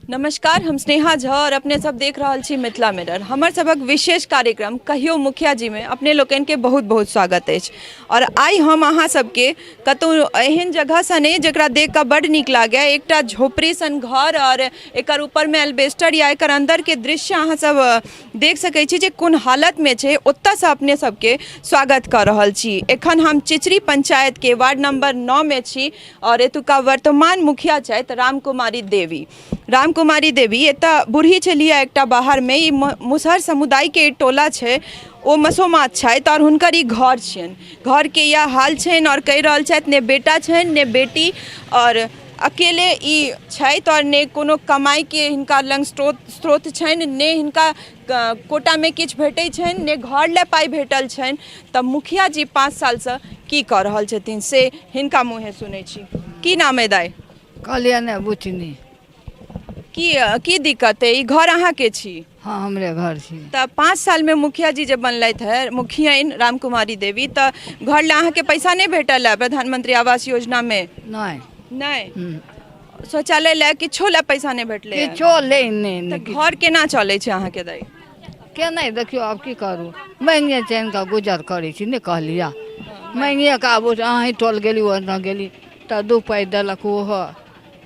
नमस्कार, हम स्नेहा झा और अपने सब देख रहल छी मिथिला मिरर। हमर सबक विशेष कार्यक्रम कहियो मुखिया जी में अपने लोकन के बहुत बहुत स्वागत अछि। और आई हम अहाँ सबके कतौ एहन जगह सन जकरा देख कऽ बड़ नीक लागे, एकटा झोपड़ी सन घर और एकर ऊपर में एल्बेस्टर या एकर अंदर के दृश्य अहाँ सब देख सकै छी जे कोन हालत में छै। ओतऽ से अपने सबके स्वागत कर रहल छी। एखन हम चिचरी पंचायत के वार्ड नंबर 9 में छी और एतुका वर्तमान मुखिया छथि रामकुमारी देवी। एतऽ बूढ़ी छलिए एकटा बाहर में ई मुसहर समुदाय के टोला छै, ओ मसोमात छथि और हुनकर ई घर छियनि। घर के यह हाल छनि और कहि रहल छथि ने बेटा छनि ने बेटी, और अकेले ई छथि और ने कोनो कमाई के हिनका लंग स्रोत छनि, ने हिनका कोटा में किछु भेटै छनि, ने घर ले पाई भेटल छनि। तऽ मुखिया जी 5 साल से की कऽ रहल छथिन से हिनका मुँहे सुनै छी। की नाम है दाई? कल्याण बुचनी। की दिक्कत है? ई घर अहाँ के छी? हाँ, हमरे घर छी। तऽ 5 साल में मुखिया जी जब बनलथि है मुखियन रामकुमारी देवी, तऽ घर ले अहाँ के पैसा नहीं भेटल है प्रधानमंत्री आवास योजना में? नहीं। शौचालय ले किछो ले पैसा नहीं भेटले? किछो ले नहीं। घर केना चले छै अहाँ के दाई? के नहीं देखियो, आब की करू, महंगे चैन का गुजर करे छी, नहीं कहलिया। महंगे का आब अहीं टोल गेली ओना गेली तऽ 2 पाई देलक, ओहो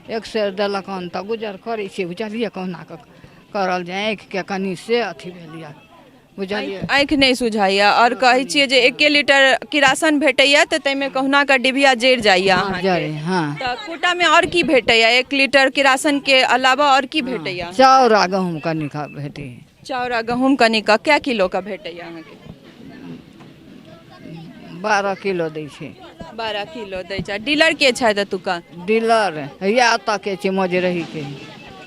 1 सेर देलक, तऽ गुजर करे छी। बुझलिए कहुना करल जाए, आँखि के कनी से अथी भेलिया, बुझलिए। आँखि नहीं सुझाइया और कहै छियै जे 1 लीटर किरासन भेटैया तऽ तैमे कहुना का डिबिया जरि जाइया अहाँ के। हाँ। तऽ कोटा में और की भेटैया? 1 लीटर किरासन के अलावा और की भेटैया? चाउर आ गहूम कनी का भेटे। चाउर आ गहूम कनी का क्या किलो का भेटैया अहाँ के? 12 किलो दै छै। 12 किलो दै छै। डीलर के छै एतुका? डीलर या एतऽ के छै मजरही के।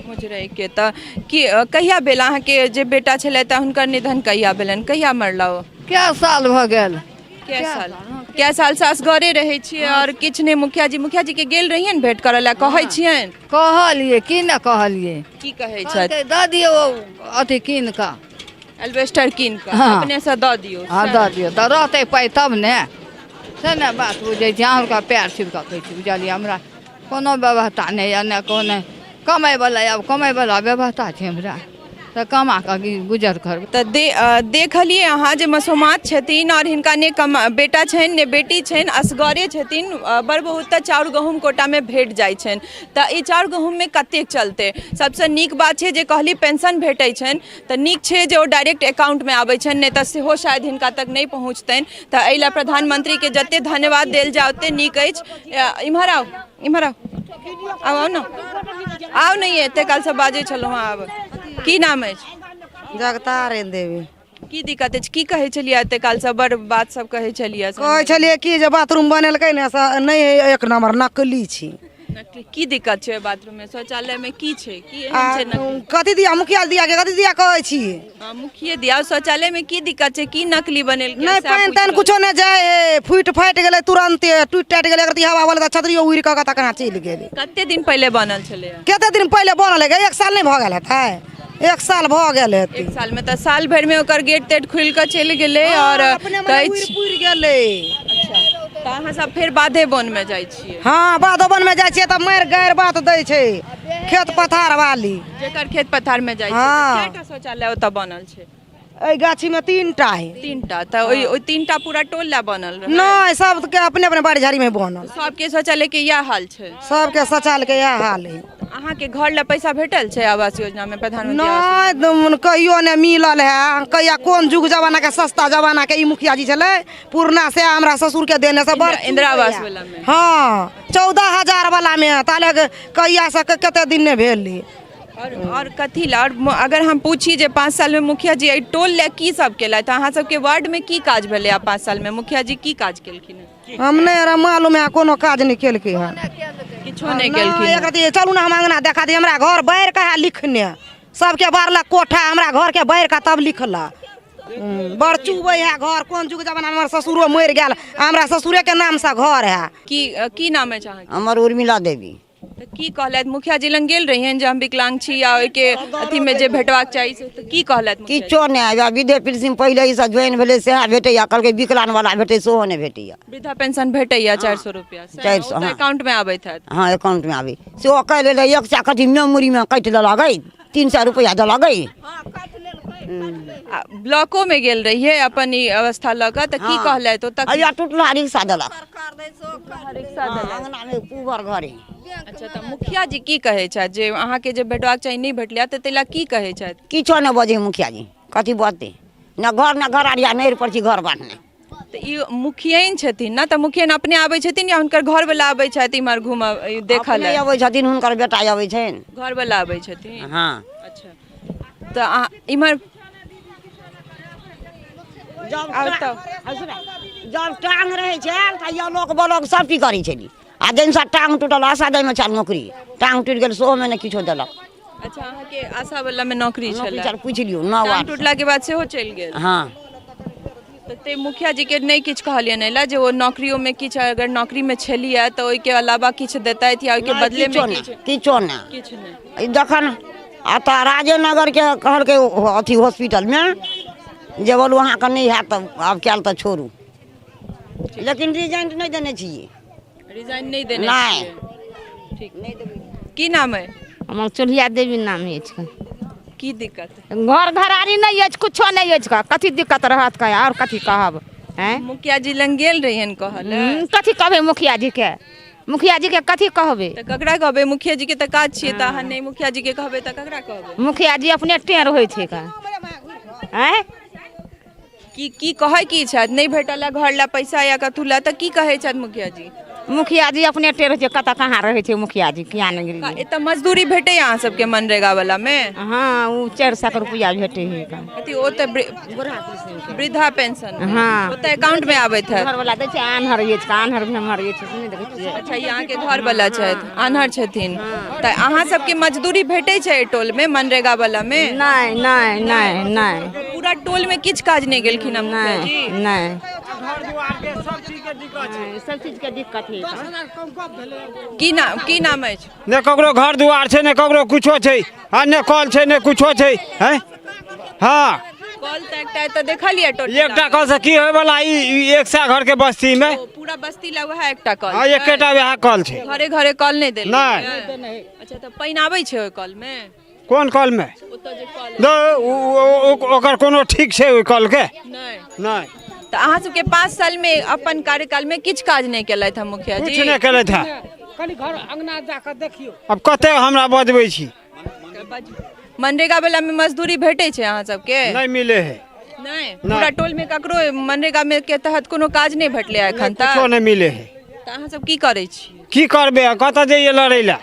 मुजरई के। तऽ की कहिया भेल अहाँ के जे बेटा छलै तऽ हुनकर निधन कहिया भेलनि? कहिया मरला ओ? क्या साल भ गेल? क्या साल से असगरे रहे छियै और किछु नहीं? मुखिया जी के गेल रहियन भेंट करे ला, कहै छियन? कहलिए कि न कहलिए? की कहै छथि? दऽ दियौ अथी कीन का, एल्बेस्टर कीन का अपने से दऽ दियौ। हाँ दऽ दियौ, तऽ रहतै पाइ तब ने, से ने बात बुझै छी। अहाँ पैर छीन कऽ कहै छी, बुझलिए। हमरा कोनो व्यवस्था नहीं है, ने कोनो कमाई वाला, अब कमाई वाला व्यवस्था छै हमरा, तऽ कमा कऽ गुजर करबै। तऽ देखलिए अहाँ जे मसोमात छथिन और हिनका ने बेटा छनि ने बेटी छनि, असगरे छथिन। बड़ बहुत तऽ चाउर गहूम कोटा में भेट जाइ छनि, तऽ ई चाउर गहूम में कतेक चलते? सबसे नीक बात छै जे कहली पेंशन भेटै छनि, तऽ नीक छै जे ओ डायरेक्ट अकाउंट में आबै छनि, नहि तऽ सेहो शायद हिनका तक नहीं पहुँचतनि। तऽ एहि ला प्रधानमंत्री के जते धन्यवाद देल जाए ओते नीक अछि। इम्हर आओ नहीं एते काल से बाजै छलहुँ। आब की नाम अछि? जगतारे देवी। की दिक्कत अछि? की कहै छलिए एते काल से? बड़ बात सब कहै छलिए। कहै छलिए कि जे बाथरूम बनेलकै ने से नहीं है, 1 नंबर नकली छी। की दिक्कत छै बाथरूम में? शौचालय में की छै? की एहन छै नकली? कथी दिया? मुखिया दिया के कथी दिया कहै छी? हां, मुखिया दिया। शौचालय में की दिक्कत छै? की नकली बनेलकै? नहीं पानी तान कुछो नहीं जाए, फुट फाट गेलै तुरंते, टूट टाट गेलै। अगर हवा वाला त छतरियो उड़ के कता कहां चल गेलै। कते दिन पहले बनल छलै? कते दिन पहले बनल है? 1 साल नहीं भ गेल है? 1 साल भ गेल है। 1 साल में? तऽ साल भर में ओकर गेट तेट खुल के चल गेलै और कहै छी उड़ गेलै। अच्छा, तऽ अहाँ सब फेर बाधे वन में जाइ छियै? हाँ, बाधो वन में जाइ छियै तऽ मार गायर बात दै छै खेत पथार वाली, जेकर खेत पथार में जाइ छै। हाँ। कएटा शौचालय ओतऽ बनल छै? एहि गाछी में 3टा है। 3टा? तऽ ओइ 3टा पूरा टोल ला बनल रहै? नहीं, सबके अपने अपने बाड़ी झाड़ी में बनल। सबके शौचालय के यह हाल छै? सबके शौचालय के यह हाल है। अहाँ के घर ला पैसा भेटल छै आवास योजना में? प्रधानमंत्री आवास नहीं, कहियो ने मिलल है। कहिया कोन जुग जमाना के सस्ता जमाना के ई मुखिया जी छले, पूर्णा से हमरा ससुर के देने से बड़ इंदिरा आवास वाला में? हाँ, 14,000 वाला में ताले कहिया से कते दिन ने भेल। और कथी ला? और अगर हम पूछी जे 5 साल में मुखिया जी टोल ले की सब केलथि? अहाँ सबके वार्ड में की काज भेलै? 5 साल में मुखिया जी की काज केलखिन? हम नहीं मालूम है, कोनो काज नहीं केलकै है। किछो नहीं केलखिन? चलू ना हम अंगना देखा दी। हमरा घर बैर का है लिखने, सबके बारला कोठा, हमरा घर के बैर का तब लिखला। बड़ चुबै है घर। कोन जुग जमाना में हमर ससुरो मर गेल, हमरा ससुरे के नाम से घर है। की नाम है? चाहे हमर उर्मिला देवी। तऽ की कहलथि मुखिया जी लग गेल रहियनि जे हम विकलांग छी या ओहिके अथी में जे भेटबाक चाही से तऽ की कहलथि मुखिया जी? किछो नहि या विधे पेंशन पहिले ई सब ज्वाइन भेलै सएह भेटैया कहलकै विकलांग वाला भेटै सेहो नहि भेटैया वृद्धा पेंशन भेटैया 400 रुपया 400, हाँ। अकाउंट में आबैत हैत। हाँ अकाउंट में आबी सेहो कहि लेलै 100 कथी मेमोरी में काटि देलक गई 300 रुपया देलक गई। ब्लॉको में गेल रहिए अपन ई अवस्था लऽ कऽ तऽ की कहलथि ओतऽ हैया टूटला रिक्शा देलक रिक्शा देलक। अंगना में पुबर घरे। अच्छा तऽ मुखिया जी की कहै छथि जे अहाँके जे भेटबाक चाही नहि भेटलै तऽ ताहि लए की कहै छथि? किछो नहि बजे मुखिया जी कथी बजतै न घर आरिया नहि पर छी घर बांटने। तऽ ई मुखियन छथिन ना, तऽ मुखियन अपने आबै छथिन या हुनकर घर वाला आबै छथि इम्हर घूम देखऽ अपने लए? अबै छथिन हुनकर बेटा अबै छनि। घर वाला आबै छथिन। हाँ अच्छा तऽ इम्हर जब टांग रहे छै तऽ यो लोक बोलक सब की करै छली आ दिन से टांग टूटल आशा दै में चल नौकरी टांग टूट गेल सेहो में ने किछो देलक। अच्छा अहाँके आशा वाला में नौकरी छलै? चल पूछ लियो ना टांग टूटला के बाद सेहो चलि गेल। हाँ तऽ ते मुखिया जी के नहीं किछु कहलियनि एला जे वो नौकरियों में किछु अगर नौकरी में छलिए तऽ ओहि के अलावा किछु देतैथ या ओहि के बदले में किछो नहीं किछु नहीं? देखन आ तऽ राजेनगर के कहलकै अथी हॉस्पिटल में जे बोलू अहाँके नहीं हैत तब आब कैल तऽ छोड़ू लेकिन रिजाइन नहीं देने छियै। रिजाइन नहीं देने नहीं। छियै? ठीक की नाम है? हमर चुलिया देवी नाम अछि। की दिक्कत है? घर घरारी नहीं अछि कुछो नहीं अछि कथी दिक्कत रहत का और कथी कहब हैं? मुखिया जी लंग गेल रहियन कहल कथी कहबे मुखिया जी के कथी कहबे? तऽ ककरा कहबे? मुखिया जी के तऽ काज छियै तऽ अहाँ नहीं मुखिया जी के कहबे तऽ ककरा कहबे? मुखिया जी अपने टेढ़ होइ छै का हैं? की कहै की छथि नहीं भेटल घर ला पैसा या कथु ला तऽ की कहै छथि मुखिया जी? मुखिया जी अपने टेढ़ छै कतऽ कहाँ रहै छै मुखिया जी किया नहीं गेलिए? एतऽ मजदूरी भेटै अहाँ सबके मनरेगा वाला में? हाँ उ 400 रुपया भेटे है का अथी ओ तऽ वृद्धा पेंशन हाँ। ओ तऽ अकाउंट में आबैत है। घर वाला दै छै आन्हर अछि का आन्हर में हमर अछि नहीं देखै छियै? अच्छा ये अहाँके घर वाला छथि आन्हर छथिन तऽ अहाँ सबके मजदूरी भेटै छै एहि टोल में मनरेगा वाला में? नहीं नहीं नहीं नहीं पूरा टोल में किछु काज नहीं गेलखिन हँ मुखिया जी? नहीं सब चीज के दिक्कत है। की नाम अछि? ने ककरो घर दुआर छै ने ककरो कुछो छै आ ने कल छै ने कुछो छै हैं? हाँ कॉल तऽ एकटा तऽ देखलिए टोटल एकटा कल से की होय वाला ई 100 घर के बस्ती में पूरा बस्ती ला वह एकटा कॉल हाँ एकेटा वएह कल छै। घरे घरे कॉल नहीं देल नहीं। अच्छा तऽ पानि आबै छै ओहि कॉल में? कोन कल में ओतऽ जे कॉल ओकर कोनो ठीक छै ओहि कल के नहीं? नहीं तऽ अहाँ सबके 5 साल में अपन कार्यकाल में किछु काज नहीं केलथि हम मुखिया कुछ जी? नहीं केले था। कनी घर अंगना जाकर देखियो अब कते हमरा बजबै छी मनरेगा वाला में मजदूरी भेटै छै अहाँ सबके? नहीं मिले है नहीं पूरा टोल में ककरो मनरेगा में के तहत कोनो काज नहीं भेटले एखन तक? कुछो नहीं मिले है। तऽ अहाँ सब की करै छी? की करबे कतऽ जइए लड़ै ला?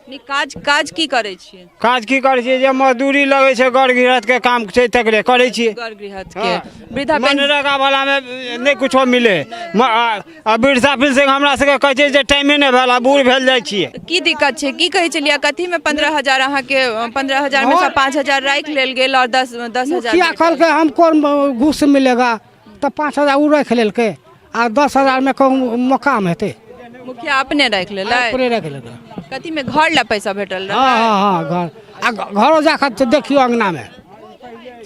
नहीं काज की करै छियै? काज की करै छियै जे मजदूरी लगै छै घर गृहस्थ के काम छै तकरे करै छियै। घर गृहस्थ हाँ। के वृद्धा पेंशन मनरेगा वाला में नहीं कुछो मिले आ वृद्धा पेंशन हमरा सबके कहै छै जे टाइमे नहीं भेल बूढ़ भेल जाइ छियै। की दिक्कत छै की कहै छलियै कथी में 15,000 अहाँके 15,000 में से 5,000 राखि लेल गेल और 10,000 मुखिया कहलकै हमको घूस मिलेगा तो 5,000 उ रख लेलकै आ 10,000 में कहूँ मकाम हेतै मुखिया अपने राखि लेलै? पूरे रख लेलकै। कथी में घर ला पैसा भेटल रहे? हाँ हाँ हाँ घर आ घरो जाकर तो देखियो अंगना में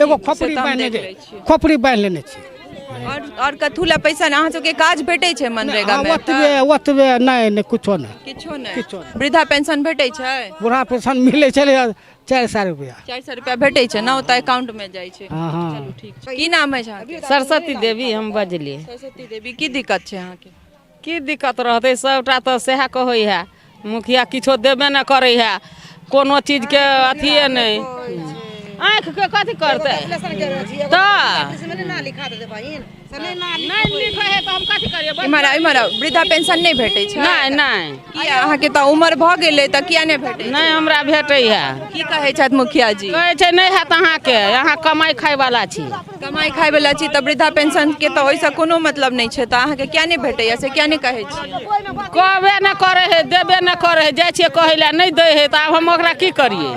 एगो खोपड़ी से तऽ हम बांधने देख लै छियै। खोपड़ी बांध लेने छी। और कथू ला पैसा अहाँ सबके काज भेटै छै मनरेगा में? ओतबे नहीं कुछो नहीं किछो नहीं। किछो नहीं। वृद्धा पेंशन भेटै छै? बूढ़ा पेंशन मिले चले 400 रुपया। 400 रुपया भेटै छै ना ओतऽ अकाउंट में जाइ छै? हाँ हाँ चलू ठीक छै। की नाम अछि अहाँके? सरस्वती देवी हम बजलिए। सरस्वती देवी की दिक्कत छै अहाँके? की दिक्कत रहते सबटा तो सएह कहै है मुखिया किछो देबे न करे है कोनो चीज के अथिए नहीं आँख के कथी करते नहीं लिखै है तो हम कथी करिए? इमहर वृद्धा पेंशन नहीं भेटै छै? नहीं नहीं किया अहाँके तऽ उम्र भऽ गेलै तऽ किया नहीं भेटै? नहीं हमरा भेटै है। की कहै छथि मुखिया जी? कहै छै नहीं है अहाँके अहाँ कमाई खाय वाला छी। कमाई खाय वाला छी तऽ वृद्धा पेंशन के तऽ ओइसे कोनो मतलब नहीं छै तऽ अहाँके किया नहीं भेटैया से किया नहीं कहै छी? कहबे न करे है देबे न करे है जाइ छियै कहै ला नहीं दै है तऽ आब हम ओकरा की करिए?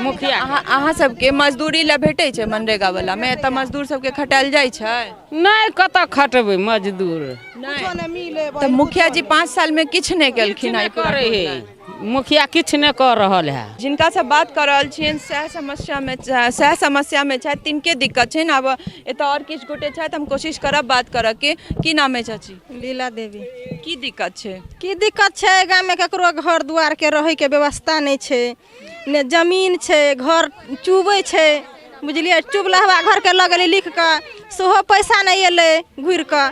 मुखिया अहाँ सबके मजदूरी ला भेटै छै मनरेगा वाला में? तऽ मजदूर सबके खटायल जाइ छै? नहीं कतऽ खटबै मजदूर नहीं तऽ मुखिया जी 5 साल में किछु नहीं केलखिन है करे है मुखिया किछु नहि कऽ रहल है। जिनका से बात कर रहल छियन सह समस्या में छथि, तिनके दिक्कत छनि। अब एतऽ और किछु गोटे छथि, हम कोशिश करब बात करऽ के। की नाम है चाची? लीला देवी। की दिक्कत छै? की दिक्कत छै? गाँव में ककरो घर दुआर के रहे के व्यवस्था नहीं छै, ने जमीन छै, घर चुबै छै, बुझलिए। चुबलहवा घर के लगल लिख के, सेहो पैसा नहीं एले घुर के।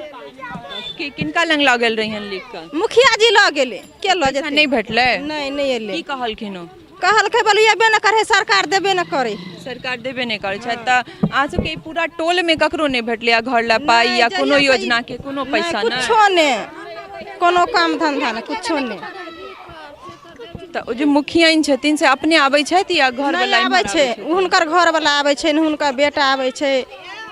किनका लंग लऽ गेल रहियन लिख कऽ? मुखिया जी लऽ गेले। के लऽ जेतै? नहीं भेटले? नहीं एले। की कहलखिन? कहलकै बलिएबे न करे, सरकार देबे न करे। सरकार देबे नहीं करे छै त अहाँ सबके पूरा टोल में ककरो नहीं भेटले घर ला पाई या कोनो योजना के कोनो पैसा नहीं? कुछो ने, कोनो काम धंधा ने, कुछो ने। त ओ जे मुखिया छथिन से अपने आबै छथि या घर वाला आबै छै? हुनकर घर वाला आबै छै, हुनकर बेटा आबै छै,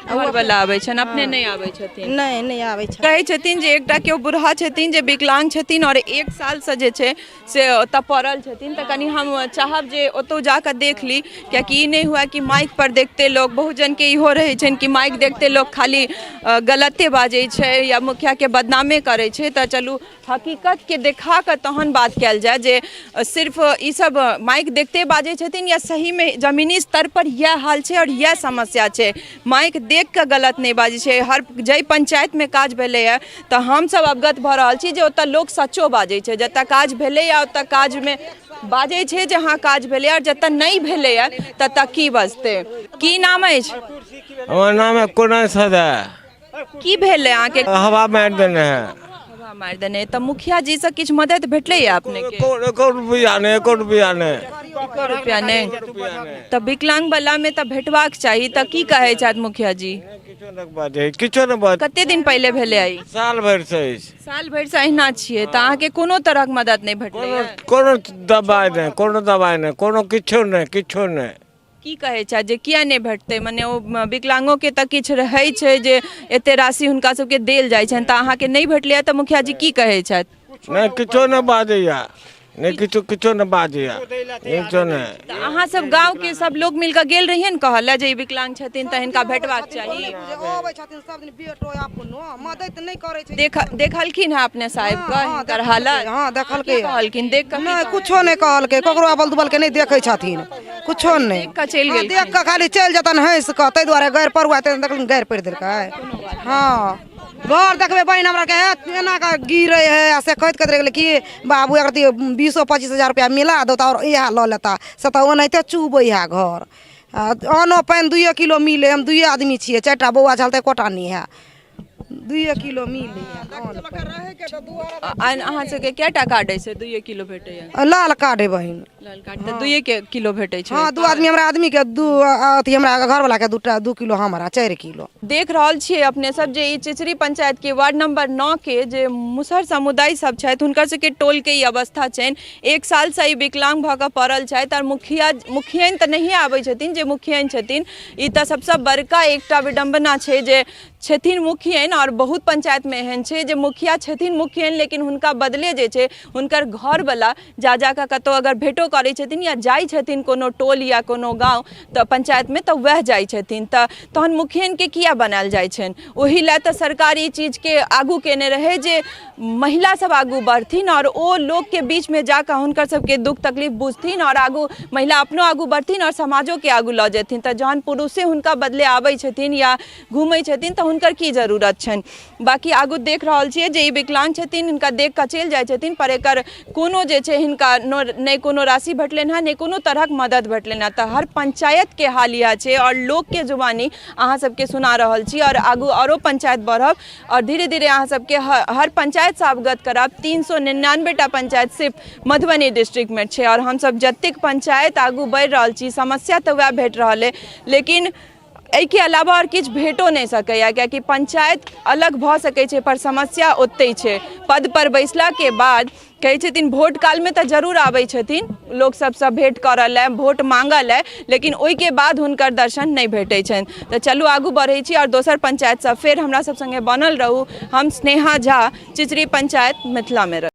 घर वाला आबै छन, अपने नहीं आबै छथिन। नहीं आबै छै। कहै छथिन जे एकटा केओ बुढ़ा छथिन जे विकलांग छथिन और 1 साल से जे छै से ओतऽ पड़ल छथिन। त कनी हम चाहब जे ओतौ जाकर देख ली, कियाकि ई नहीं हुआ कि माइक पर देखते लोग, बहुत जन के इहो रहै छन कि माइक देखते लोग खाली गलते बाजै छै या मुखिया के बदनामे करै छै। त चलू हकीकत के देखा कर तहन बात कयल जाए जे सिर्फ ई सब माइक देखते बाजै छथिन या सही में जमीनी स्तर पर यह हाल छै और यह समस्या छै। माइक देख के गलत नहीं बाजै छै। हर जै पंचायत में काज भेलै है तऽ हम सब अवगत भऽ रहल छी जे ओतऽ लोग सच्चो बाजै छै। जतऽ काज भेलै या ओतऽ काज में बाजै छै जे हाँ काज भेलै, और जतऽ नहीं भेलै है ततऽ की बजतै। की नाम अछि? हमर नाम है कोना सदा। की भेलै अहाँके? हवा मार देने है। हवा मार देने। तऽ मुखिया जी से किछु मदद भेटलै है अपने के? एको रुपया नहीं, एको रुपया नहीं। एको रुपया नहीं? तऽ विकलांग वाला में तऽ भेटबाक चाही। तऽ की कहै छथि मुखिया जी? किछो नहीं बात। कते दिन पहले भेलै आई? साल भर से। साल भर से अहिना छियै तऽ अहाँके कोनो तरहक मदद नहीं भेटलै है? कोनो दबाई नहीं, कोनो किछो नहीं। की कहै छथि जे किया नहीं भेटतै? मने ओ विकलांगों के तऽ किछु रहै छै जे एते राशि हुनका सबके देल जाइ छनि, तऽ अहाँके नहीं भेटलै तऽ मुखिया जी की कहै छथि? नहीं किछो नहीं बाजैया, नहीं किछो नहीं बाजैया, किछो नहीं। तऽ अहाँ सब गांव के सब लोग मिलकर गेल रहिए न कहल जे ई विकलांग छथिन तऽ हिनका भेटबाक चाही। देखलखिन है अपने साहब का हिनकर हालत? हां देखलकै। कहलखिन देख के? नहीं कुछो नहीं कहलकै, ककरो अबल दुबल के नहीं देखै छथिन, कुछो नहीं। देख के चलि गेल? देख के खाली चल जतन हंस के, तै दुआरे गैर परुआ ते देखल गैर पड़ देलकै। हां घर देखबे बहन हमरा के एना का गिरे है से कहत रह गेल कि बाबू अगर 20-25 हजार रुपया मिला दो और यह ल लेता से तो ओनाहिते चुबै है घर। अनो पानि 2 किलो मिले, हम 2 आदमी छियै, 4टा बौआ चलते कोटा नहीं है, 2 किलो मिले। अहाँ सबके कएटा कार्ड है से 2 किलो भेटैया? लाल कार्ड है बहन। लाल कार्ड तऽ 2 किलो भेटै छै? हाँ 2 आदमी हमरा आदमी के 2 अथी हमरा घर वाला के 2 किलो, हमरा 4 किलो। देख रहल छियै अपने सब जे ई चिचरी पंचायत के वार्ड नंबर 9 के जे मुसहर समुदाय सब छथि हुनकर सबके टोल के ई अवस्था छनि। 1 साल से ई विकलांग भऽ कऽ पड़ल छथि और मुखियन तऽ नहीं आबै छथिन जे मुखियन छथिन। ई तऽ सबसँ बड़का एकटा विडम्बना छै जे छथिन मुखियन और बहुत पंचायत में एहन छै जे मुखिया छथिन मुखियन लेकिन हुनका बदले जे छै हुनकर घर वाला जा कऽ कतौ अगर भेटो करै छथिन या जाइ छथिन कोनो टोल या कोनो गाँव तऽ पंचायत में तऽ वह जाइ छथिन। तहन मुखियन के किया बनायल जाइ छनि? ओही लए तऽ सरकार ई चीज के आगू केने रहे जे महिला सब आगू बढ़थिन और ओ लोग के बीच में जाकर हुनकर सबके दुख तकलीफ बुझथिन और आगू महिला अपनो आगू बढ़थिन और समाजो के आगू लऽ जेथिन। तऽ जहन पुरुषे हुनका बदले आबै छथिन या घूमै छथिन तऽ हुनकर की जरूरत छनि? बाकी आगू देख रहल छियै जे ई विकलांग छथिन, हिनका देख कऽ चलि जाइ छथिन पर एकर कोनो जे छै हिनका नहि कोनो राशि भेटलनि है, नहि कोनो तरहक मदद भेटलनि है। तऽ हर पंचायत के हाल इएह छै और लोक के जुबानी अहाँ सबके सुना रहल छी और आगू औरो पंचायत बढ़ब और धीरे धीरे अहाँ सबके हर पंचायत से अवगत करब। 399टा पंचायत सिर्फ मधुबनी डिस्ट्रिक्ट में छै और हम सब जतेक पंचायत आगू बढ़ि रहल छी समस्या तऽ वएह भेट रहल है, लेकिन एहिके अलावा और किछु भेटो नहीं सकैया कियाकि पंचायत अलग भऽ सकै छै पर समस्या ओतै छै। पद पर बैसला के बाद कहै छथिन वोट काल में तऽ जरूर आबै छथिन लोक सबसँ भेंट करऽ लए, वोट मांगऽ लए, लेकिन ओहिके बाद हुनकर दर्शन नहीं भेटै छनि। तऽ चलू आगू बढ़ै छी और दोसर पंचायत सब फेर हमरा सब संगे बनल रहू। हम स्नेहा झा, चिचरी पंचायत, मिथिला में।